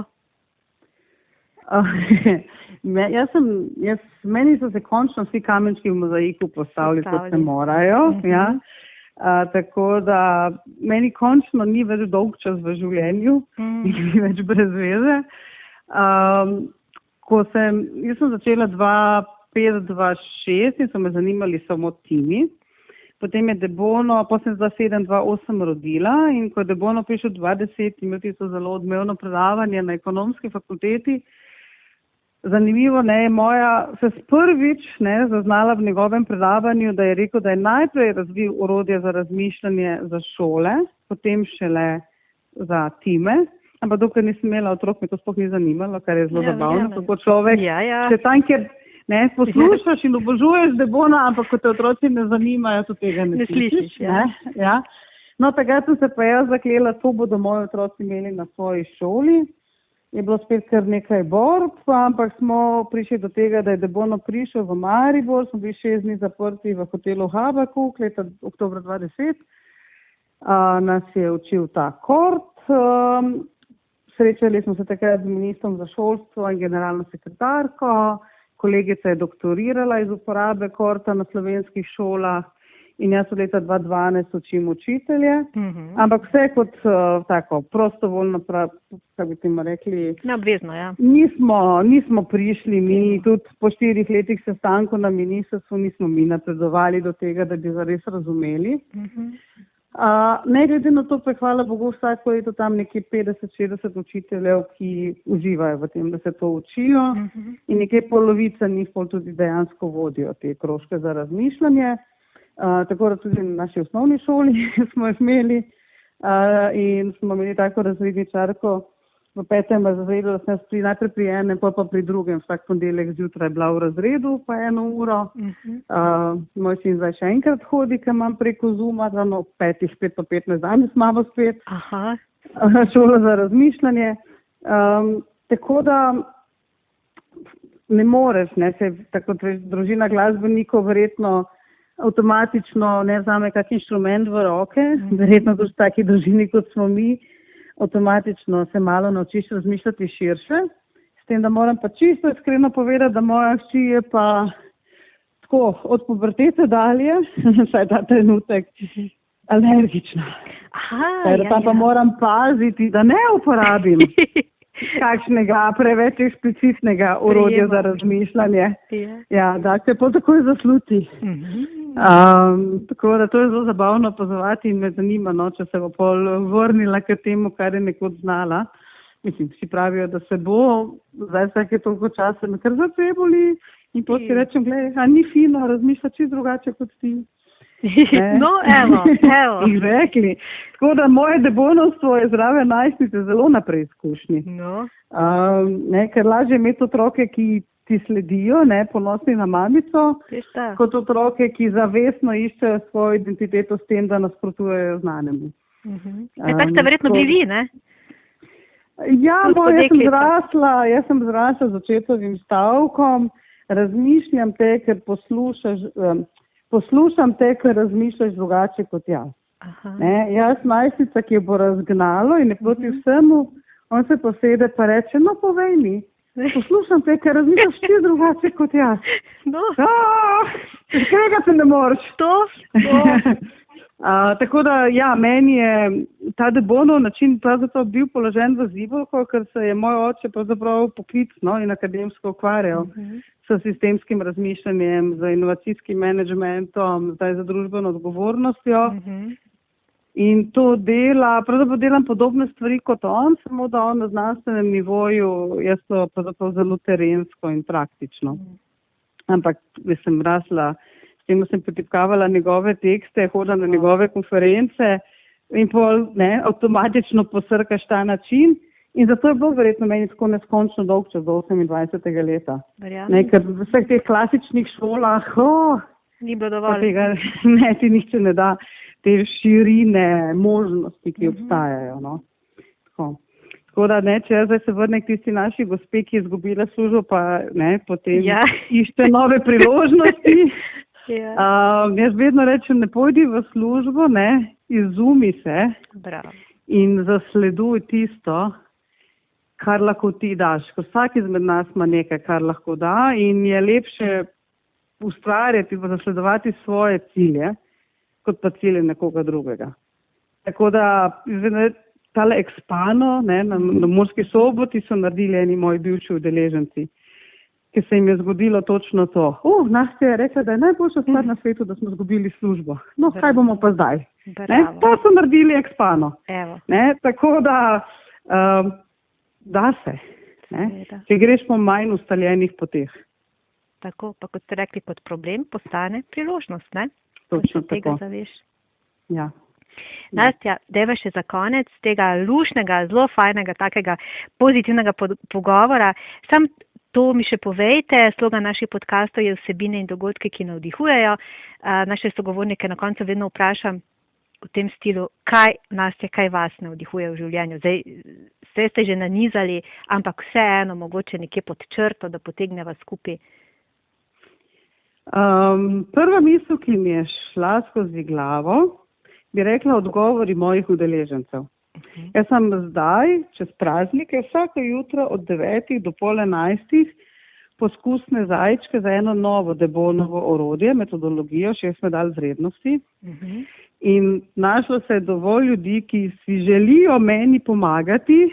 Meni so se končno vsi kamenčki v mozaiku postavili, kot se morajo. Ja. Tako da meni končno ni več dolg čas v življenju, ni več brez veze. Jaz sem začela 2005-2006 in so me zanimali samo timi. Potem je Debono, potem sem 2007-2008 rodila in ko je Debono prišel 2010, imel tisto zelo odmevno predavanje na ekonomski fakulteti. Zanimivo, je moja se prvič zaznala v njegovem predavanju, da je rekel, da je najprej razvil orodje za razmišljanje za šole, potem šele za time. Ampak dokler nisem imela otrok, me to sploh ni zanimalo, kar je zelo zabavno, kako človek se tam, kjer poslušaš in obožuješ Debona, ampak ko te otroci ne zanimajo, to tega ne slišiš. Ja. No, takrat sem se pa jaz zaklela, to bodo moji otroci imeli na svoji šoli. Je bilo spet kar nekaj borb, ampak smo prišli do tega, da je Debono prišel v Maribor, smo bili 6 dni zaprti v hotelu Habakuk, leta oktobra 2010. Nas je učil ta kort. Srečali smo se takrat z ministrom za šolstvo in generalno sekretarko. Kolegica je doktorirala iz uporabe korta na slovenskih šolah in jaz od leta 2012 učim učitelje. Ampak vse kot tako prostovoljno, kako bi temu rekli, neobvezno, ja. Nismo prišli mi, tudi po 4 letih sestankov na ministrstvu nismo mi napredovali do tega, da bi zares razumeli. Ne glede na to, pa je hvala Bogu vsako leto tam nekje 50-60 učiteljev, ki uživajo v tem, da se to učijo in nekje polovica njih tudi dejansko vodijo te krožke za razmišljanje. Tako da tudi na naši osnovni šoli smo imeli in smo imeli tako razredničarko v 5. razredu, da sem jaz najprej pri enem, pa pri drugem, vsak ponedeljek zjutraj bila v razredu, pa 1 uro. Moj sin zdaj še enkrat hodi, ker imam preko Zooma, ob 5, 5:15, danes imamo spet šolo za razmišljanje. Tako da ne moreš, tako kot veš, družina glasbenikov verjetno avtomatično ne vzame kak inštrument v roke, verjetno tudi v taki družini, kot smo mi, avtomatično se malo naučiš razmišljati širše. S tem, da moram pa čisto iskreno povedati, da moja hči je pa tako od pubertete dalje, vsaj ta trenutek, alergična. Pa moram paziti, da ne uporabim kakšnega preveč eksplicitnega orodja za razmišljanje. Ja, da se pa takoj zasluti. Tako da to je zelo zabavno opazovati in me zanima, če se bo pol vrnila k temu, kar je nekoč znala. Mislim, vsi pravijo, da se bo, zdaj vsake toliko časa me kar srce boli in potem si rečem, glej, a ni fino, razmišlja čisto drugače kot ti. No, evo. In rekli. Tako da moje debonovstvo je zdrave najstnice zelo na preizkušnji. Ker lažje imeti otroke, ki ti sledijo, ponosni na mamico, kot otroke, ki zavestno iščejo svojo identiteto s tem, da nasprotujejo znanemu. Tako ste verjetno bili vi, ne? Ja, Tudi jaz deklica. sem zrasla z očetovim stavkom, razmišljam te, ker poslušam te, ker razmišljaš drugače kot jaz. Aha. Ne? Jaz najstnica, ki jo bo razgnalo in je proti vsemu, on se posede pa reče, no povej mi, poslušam te, ker razmišljaš ti drugače kot jaz. No, Tega se ne moreš. to. Tako da, ja, meni je ta Debonov način pravzaprav bil položen v zibelko, ker se je moj oče pravzaprav poklicno in akademsko ukvarjal s sistemskim razmišljanjem, z inovacijskim menedžmentom, zdaj za družbeno odgovornostjo. In to pravzaprav delam podobne stvari kot on, samo da on na znanstvenem nivoju, jaz to pravzaprav zelo terensko in praktično. Ampak, jaz sem rasla, s tem sem potipkavala njegove tekste, hodila na njegove konference in pol, avtomatično posrkaš ta način. In zato je bilo verjetno meni tako neskončno dolg čas do 28. leta. Ker v vseh teh klasičnih šolah, Ni bilo dovolj. tega, ti nihče ne da te širine možnosti, ki obstajajo. No. Tako da, če jaz zdaj se vrnem k tisti naši gospe, ki je izgubila službo, pa potem išče nove priložnosti. Jaz vedno rečem, ne pojdi v službo, izumi se. Bravo. In zasleduj tisto, kar lahko ti daš. Vsak izmed nas ima nekaj, kar lahko da in je lepše ustvarjati pa zasledovati svoje cilje, kot pa cilje nekoga drugega. Tako da, tale Expano, na Murski Soboti so naredili eni moji bivši udeleženci, ki se jim je zgodilo točno to. Nastja je rekla, da je najboljša stvar na svetu, da smo izgubili službo. No, kaj bomo pa zdaj? Pa so naredili Expano. Tako da, da se. Če greš po manj ustaljenih poteh. Tako, pa kot ste rekli, kot problem postane priložnost, Točno tako. Tega zaveš. Ja. Nastja, dajva še za konec tega lušnega, zelo fajnega, takega pozitivnega pogovora. Sam to mi še povejte, slogan naših podkastov je vsebine in dogodke, ki navdihujejo. Naše sogovornike na koncu vedno vprašam v tem stilu, kaj vas navdihuje v življenju. Zdaj, vse ste že nanizali, ampak vseeno mogoče nekje pod črto, da potegneva skupaj. Prva misel, ki mi je šla skozi glavo, bi rekla odgovori mojih udeležencev. Jaz sem zdaj, čez praznike, vsako jutro od 9 do pol 11 poskusne zajčke za eno novo Debonovo orodje, metodologijo, 6 medalj vrednosti. In našlo se je dovolj ljudi, ki si želijo meni pomagati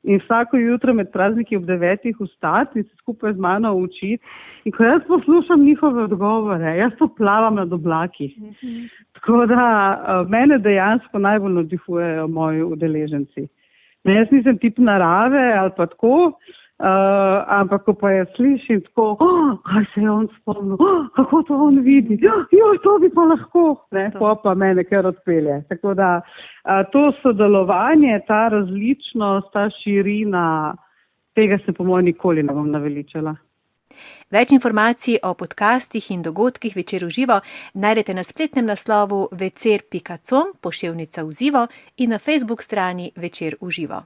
in vsako jutro med prazniki ob 9 vstati in se skupaj z mano učiti. In ko jaz poslušam njihove odgovore, jaz poplavam nad oblaki. Tako da mene dejansko najbolj navdihujejo moji udeleženci. Jaz nisem tip narave ali pa tako, ampak ko pa jaz slišim tako, kaj se je on spomnil, kako to on vidi, to bi pa lahko, pa mene kar odpelje. Tako da to sodelovanje, ta različnost, ta širina, tega se po mojem nikoli ne bom naveličala. Več informacij o podcastih in dogodkih Večer v živo najdete na spletnem naslovu vecer.com/vživo in na Facebook strani Večer v živo.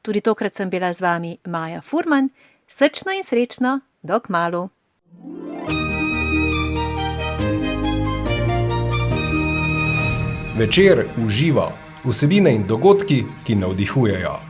Tudi tokrat sem bila z vami Maja Furman. Srčno in srečno, do kmalu. Večer v živo. Vsebine in dogodki, ki navdihujejo.